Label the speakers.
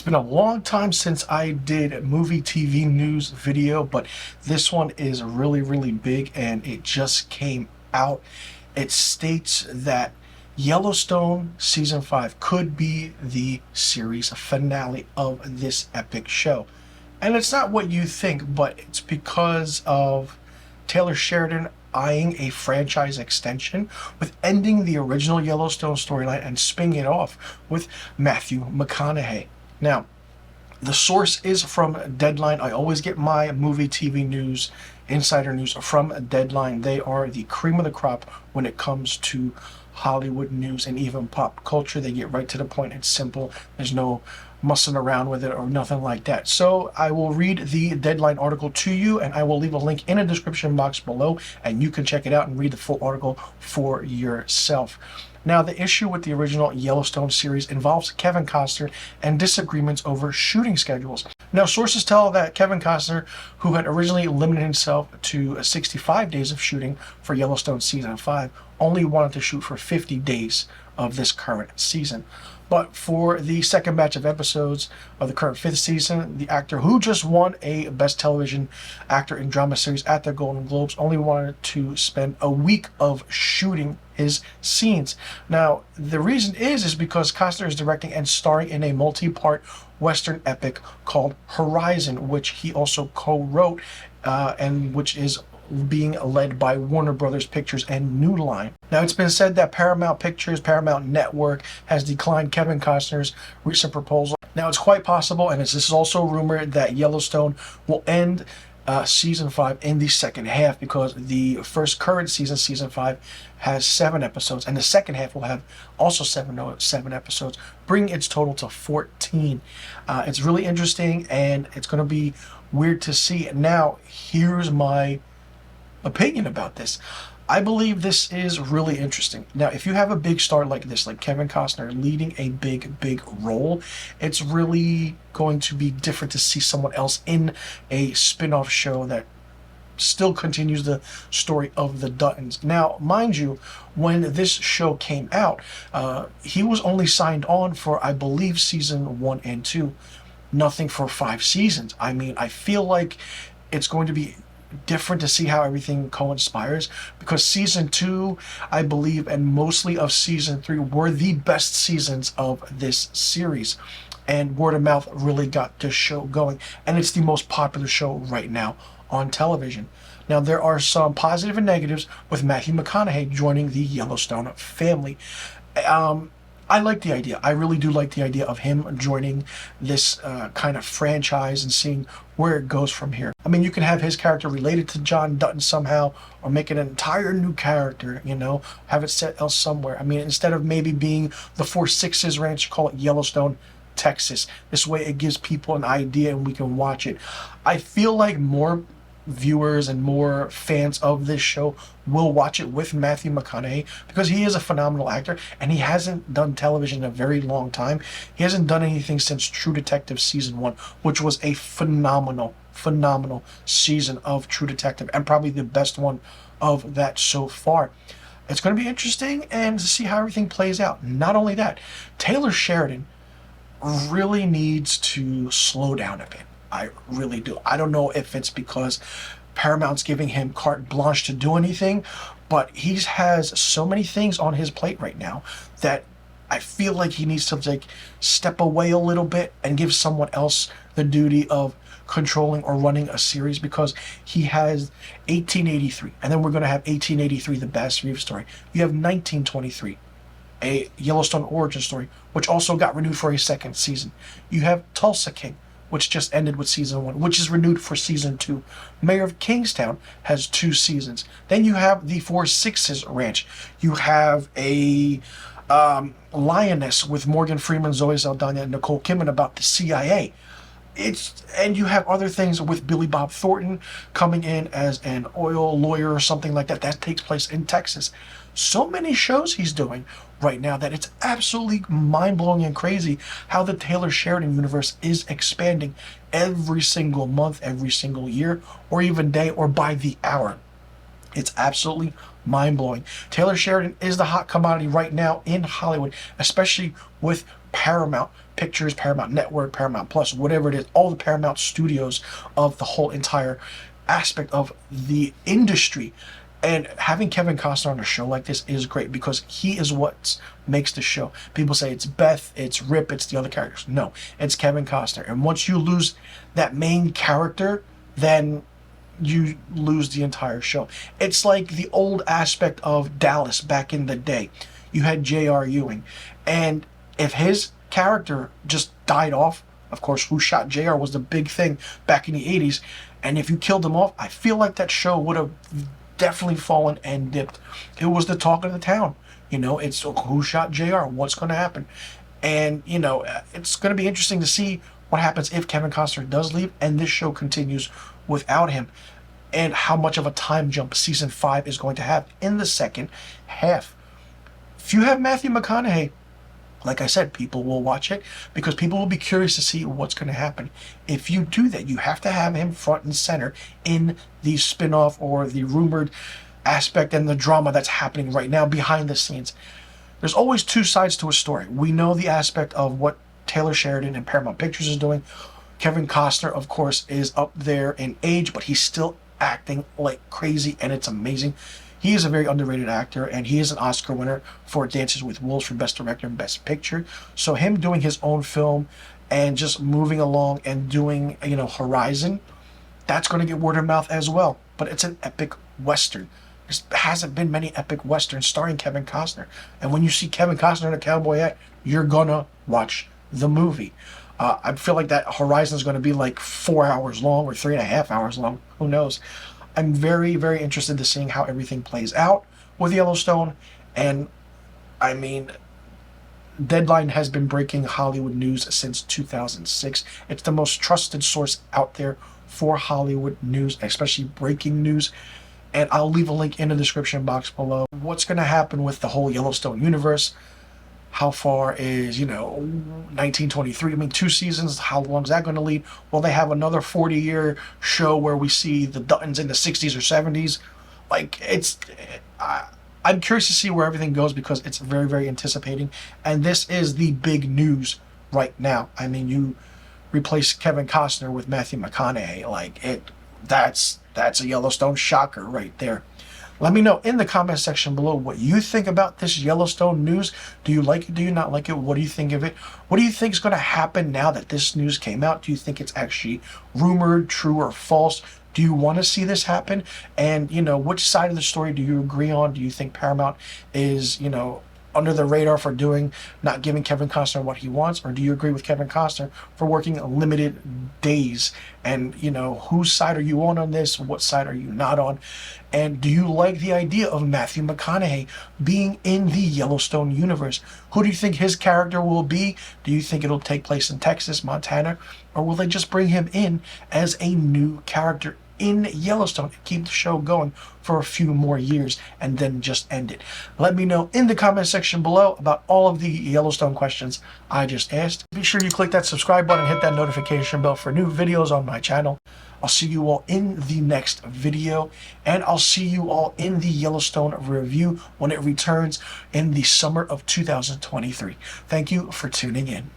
Speaker 1: It's been a long time since I did a movie TV news video, but this one is really big and it just came out. It states that Yellowstone season 5 could be the series finale of this epic show. And it's not what you think, but it's because of Taylor Sheridan eyeing a franchise extension with ending the original Yellowstone storyline and spinning it off with Matthew McConaughey. Now, the source is from Deadline. I always get my movie, TV news, insider news from Deadline. They are the cream of the crop when it comes to Hollywood news and even pop culture. They get right to the point. It's simple. There's no mussing around with it or nothing like that. So I will read the Deadline article to you, and I will leave a link in the description box below, and you can check it out and read the full article for yourself. Now, the issue with the original Yellowstone series involves Kevin Costner and disagreements over shooting schedules. Now, sources tell that Kevin Costner, who had originally limited himself to 65 days of shooting for Yellowstone season 5, only wanted to shoot for 50 days of this current season. But for the second batch of episodes of the current 5th season, the actor who just won a Best Television Actor in Drama Series at the Golden Globes only wanted to spend a week of shooting his scenes. Now, the reason is because Costner is directing and starring in a multi-part Western epic called Horizon, which he also co-wrote and which is being led by Warner Brothers Pictures and New Line. Now, it's been said that Paramount Pictures, Paramount Network, has declined Kevin Costner's recent proposal. Now, it's quite possible, and this is also rumored, that Yellowstone will end season 5 in the second half, because the first current season, season 5, has 7 episodes, and the second half will have also seven episodes, bringing its total to 14. It's really interesting, and it's going to be weird to see. Now, here's my opinion about this. I believe this is really interesting. Now, if you have a big star like this, like Kevin Costner leading a big role, it's really going to be different to see someone else in a spin-off show that still continues the story of the Duttons. Now, mind you, when this show came out, he was only signed on for, I believe, season 1 and 2, nothing for 5 seasons. I mean, I feel like it's going to be different to see how everything co-inspires, because season 2, I believe, and mostly of season 3 were the best seasons of this series, and word of mouth really got this show going, and it's the most popular show right now on television. Now, there are some positive and negatives with Matthew McConaughey joining the Yellowstone family. I like the idea. I really do like the idea of him joining this kind of franchise and seeing where it goes from here. I mean, you can have his character related to John Dutton somehow, or make it an entire new character, you know, have it set else somewhere. I mean, instead of maybe being the Four Sixes Ranch, call it Yellowstone, Texas. This way it gives people an idea and we can watch it. I feel like more viewers and more fans of this show will watch it with Matthew McConaughey, because he is a phenomenal actor and he hasn't done television in a very long time. He hasn't done anything since True Detective season 1, which was a phenomenal season of True Detective, and probably the best one of that so far. It's going to be interesting and to see how everything plays out. Not only that, Taylor Sheridan really needs to slow down a bit. I really do. I don't know if it's because Paramount's giving him carte blanche to do anything, but he has so many things on his plate right now that I feel like he needs to step away a little bit and give someone else the duty of controlling or running a series, because he has 1883, and then we're going to have 1883, the Bass Reeves story. You have 1923, a Yellowstone origin story, which also got renewed for a second season. You have Tulsa King, which just ended with season 1, which is renewed for season 2. Mayor of Kingstown has 2 seasons. Then you have the Four Sixes Ranch. You have a Lioness with Morgan Freeman, Zoe Saldana, and Nicole Kidman about the CIA. And you have other things with Billy Bob Thornton coming in as an oil lawyer or something like that. That takes place in Texas. So many shows he's doing right now that it's absolutely mind-blowing and crazy how the Taylor Sheridan universe is expanding every single month, every single year, or even day, or by the hour. It's absolutely mind-blowing. Taylor Sheridan is the hot commodity right now in Hollywood, especially with Paramount Pictures, Paramount Network, Paramount Plus, whatever it is, all the Paramount studios of the whole entire aspect of the industry. And having Kevin Costner on a show like this is great because he is what makes the show. People say it's Beth, it's Rip, it's the other characters. No, it's Kevin Costner. And once you lose that main character, then you lose the entire show. It's like the old aspect of Dallas back in the day. You had J.R. Ewing. And if his character just died off, of course, Who Shot JR was the big thing back in the 80s. And if you killed him off, I feel like that show would have definitely fallen and dipped. It was the talk of the town. You know, it's Who Shot JR? What's going to happen? And, you know, it's going to be interesting to see what happens if Kevin Costner does leave and this show continues without him, and how much of a time jump season 5 is going to have in the second half. If you have Matthew McConaughey, like I said, people will watch it because people will be curious to see what's going to happen. If you do that, you have to have him front and center in the spin-off or the rumored aspect and the drama that's happening right now behind the scenes. There's always two sides to a story. We know the aspect of what Taylor Sheridan and Paramount Pictures is doing. Kevin Costner, of course, is up there in age, but he's still acting like crazy, and it's amazing. He is a very underrated actor, and he is an Oscar winner for Dances with Wolves for Best Director and Best Picture. So him doing his own film and just moving along and doing, you know, Horizon, that's going to get word of mouth as well. But it's an epic Western. There hasn't been many epic Westerns starring Kevin Costner. And when you see Kevin Costner in a cowboy hat, you're going to watch the movie. I feel like that Horizon is going to be like 4 hours long or 3.5 hours long. Who knows? I'm very, very interested to seeing how everything plays out with Yellowstone. And I mean, Deadline has been breaking Hollywood news since 2006. It's the most trusted source out there for Hollywood news, especially breaking news. And I'll leave a link in the description box below. What's going to happen with the whole Yellowstone universe? How far is, 1923? I mean, 2 seasons. How long is that going to lead? Will they have another 40-year show where we see the Duttons in the 60s or 70s? Like, I'm curious to see where everything goes because it's very, very anticipating. And this is the big news right now. I mean, you replace Kevin Costner with Matthew McConaughey. That's a Yellowstone shocker right there. Let me know in the comment section below what you think about this Yellowstone news. Do you like it? Do you not like it? What do you think of it? What do you think is going to happen now that this news came out? Do you think it's actually rumored, true, or false? Do you want to see this happen? And, which side of the story do you agree on? Do you think Paramount is, under the radar for not giving Kevin Costner what he wants? Or do you agree with Kevin Costner for working limited days? And, whose side are you on this? What side are you not on? And do you like the idea of Matthew McConaughey being in the Yellowstone universe? Who do you think his character will be? Do you think it'll take place in Texas, Montana? Or will they just bring him in as a new character in Yellowstone and keep the show going for a few more years and then just end it? Let me know in the comment section below about all of the Yellowstone questions I just asked. Be sure you click that subscribe button and hit that notification bell for new videos on my channel. I'll see you all in the next video, and I'll see you all in the Yellowstone review when it returns in the summer of 2023. Thank you for tuning in.